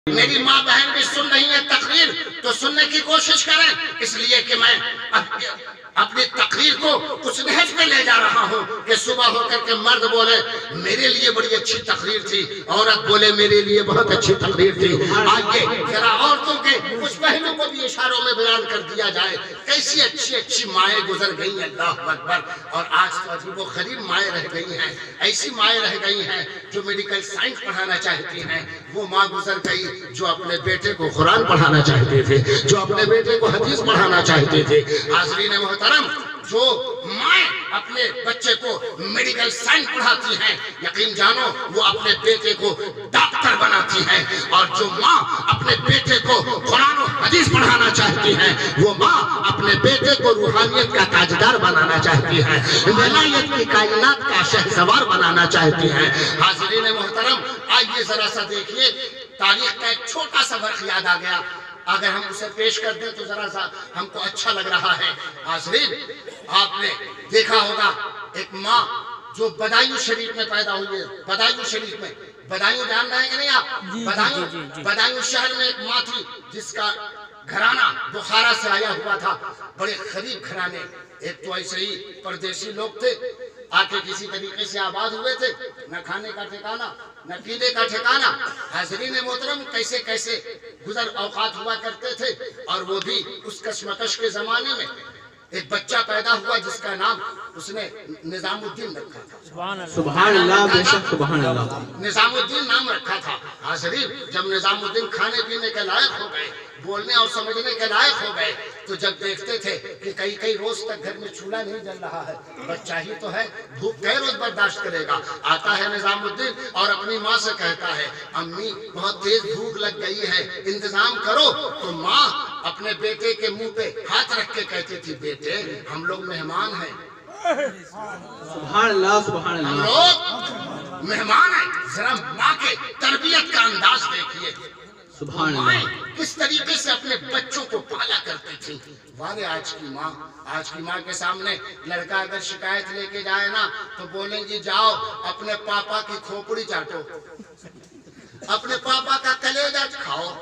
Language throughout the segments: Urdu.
میری ماں بہن بھی سن رہی ہیں تقریر تو سننے کی کوشش کریں، اس لیے کہ میں اپنی تقریر کو اس نہج پہ لے جا رہا ہوں کہ صبح ہو کر کے مرد بولے میرے لیے بڑی اچھی تقریر تھی، عورت بولے میرے لیے بہت اچھی تقریر تھی۔ آئیے ذرا عورتوں کے کچھ پہلو کو بھی اشاروں میں بیان کر دیا جائے، کیسی اچھی اچھی مائیں گزر گئی ہیں، اللہ اکبر۔ اور آج تو عجیب و غریب مائیں رہ گئی ہیں، ایسی مائیں رہ گئی ہیں جو میڈیکل سائنس پڑھانا چاہتی ہیں، وہ ماں گزر گئی جو اپنے بیٹے کو قرآن پڑھانا چاہتے تھے، جو اپنے بیٹے کو حدیث پڑھانا چاہتے تھے۔ حاضرین محترم، جو مائیں اپنے بچے کو میڈیکل سائنس پڑھاتی ہیں، یقین جانو وہ اپنے بیٹے کو ڈاکٹر بناتی ہیں، اور جو ماں اپنے بیٹے کو قرآن و حدیث پڑھانا چاہتی ہیں، وہ ماں اپنے بیٹے کو روحانیت کا تاجدار بنانا چاہتی ہے، ولایت کی کائنات کا شہسوار بنانا چاہتی ہیں۔ حاضرین محترم، آئیے ذرا سا دیکھیے، تاریخ کا ایک چھوٹا سا ورق یاد آ گیا، اگر ہم اسے پیش کر دیں تو ذرا سا ہم کو اچھا لگ رہا ہے۔ حاضرین، آپ نے دیکھا ہوگا ایک ماں جو بدایوں شریف میں پیدا ہوئی ہے، بدایوں شریف میں، بدایوں جان رہے ہیں کہ نہیں آپ؟ بدایوں شہر میں ایک ماں تھی جس کا گھرانہ بخارا سے آیا ہوا تھا، بڑے غریب گھرانے، ایک تو ایسے ہی پردیسی لوگ تھے، آ کے کسی طریقے سے آباد ہوئے تھے، نہ کھانے کا ٹھکانہ نہ پینے کا ٹھکانہ۔ حاضرین محترم، کیسے کیسے گزر اوقات ہوا کرتے تھے، اور وہ بھی اس کشمکش کے زمانے میں ایک بچہ پیدا ہوا جس کا نام اس نے نظام الدین رکھا تھا۔ سبحان اللہ، بے شک سبحان اللہ، نظام الدین نام رکھا تھا۔ حاضرین، جب نظام الدین کھانے پینے کے لائق ہو گئے، بولنے اور سمجھنے کے لائق ہو گئے، تو جب دیکھتے تھے کہ کئی روز تک گھر میں چولہا نہیں جل رہا ہے، بچہ ہی تو ہے، بھوک کئی روز برداشت کرے گا، آتا ہے نظام الدین اور اپنی ماں سے کہتا ہے امی بہت تیز بھوک لگ گئی ہے، انتظام کرو۔ تو ماں اپنے بیٹے کے منہ پہ ہاتھ رکھ کے کہتی تھی بیٹے ہم لوگ مہمان ہیں، سبحان اللہ، سبحان ہم اللہ، لوگ مہمان ہیں۔ ذرا ماں کے تربیت کا انداز دیکھیے، سبحان مائیں اللہ، کس طریقے سے اپنے بچوں کو پالا کرتی تھی۔ وارے آج کی ماں کے سامنے لڑکا اگر شکایت لے کے جائے نا تو بولیں گی جاؤ اپنے پاپا کی کھوپڑی چاٹو، اپنے پاپا کا کلیجہ کھاؤ۔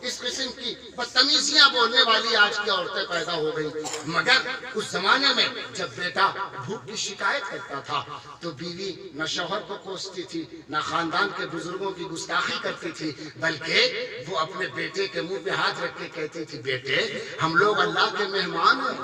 اس قسم کی بدتمیزیاں بولنے والی آج کی عورتیں پیدا ہو گئی۔ مگر اس زمانے میں جب بیٹا بھوک کی شکایت کرتا تھا تو بیوی نہ شوہر کو کوستی تھی، نہ خاندان کے بزرگوں کی گستاخی کرتی تھی، بلکہ وہ اپنے بیٹے کے منہ پہ ہاتھ رکھ کے کہتی تھی بیٹے ہم لوگ اللہ کے مہمان ہیں،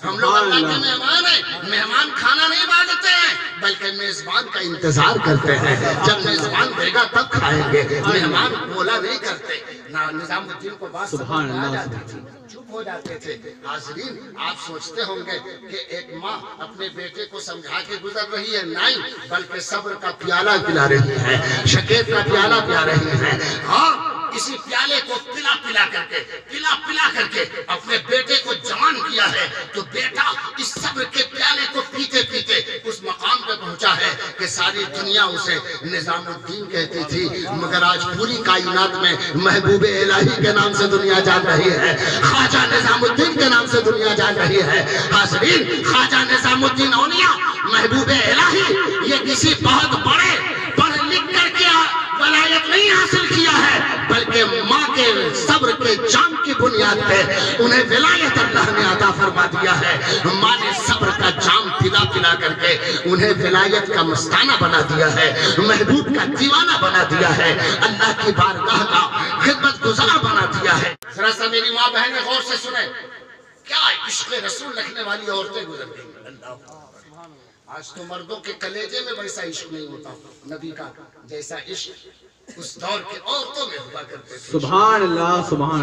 ہم لوگ اللہ کے مہمان ہیں، مہمان کھانا نہیں بانٹتے ہیں بلکہ میزبان کا انتظار کرتے ہیں، جب میزبان دے گا تب کھائیں گے، مہمان بولا نہیں کرتے۔ نظام الدین کو بات سمجھ آ جاتی تھی، چپ ہو جاتے تھے۔ حاضرین، آپ سوچتے ہوں گے کہ ایک ماں اپنے بیٹے کو سمجھا کے گزر رہی ہے، نہیں بلکہ صبر کا پیالہ پلا رہی ہے، شکیت کا پیالہ پلا رہی ہے، اور اسی پیالے کو پلا کر کے اپنے بیٹے کو جوان کیا ہے۔ تو بیٹا اس صبر کے پیالے کو پیتے پیتے اس مقام پہ پہنچا ہے کہ ساری دنیا اسے نظام الدین کہتی تھی، مگر آج پوری کائنات میں محبوب الہی کے نام سے دنیا جان رہی ہے، خواجہ نظام الدین کے نام سے دنیا جان رہی ہے۔ حاضرین، خواجہ نظام الدین اولیاء محبوب الہی یہ کسی بہت بڑے پڑھ لکھ کر کے ولایت نہیں حاصل کیا ہے، بلکہ ماں کے صبر کے جام کی بنیاد پہ انہیں ولایت اللہ نے عطا فرما دیا ہے۔ ماں نے صبر کا جام پلا کر کے انہیں ولایت کا مستانہ بنا دیا ہے، محبوب کا دیوانہ بنا دیا ہے، اللہ کی بارگاہ کا خدمت گزار بنا دیا ہے۔ ذرا سا میری ماں بہنیں غور سے سنیں، کیا عشق رسول رکھنے والی عورتیں گزر گئی۔ آج تو مردوں کے کلیجے میں ویسا عشق نہیں ہوتا، نبی کا جیسا عشق اس دور کے عورتوں میں ہوا کرتے تھے۔ سبحان اللہ، سبحان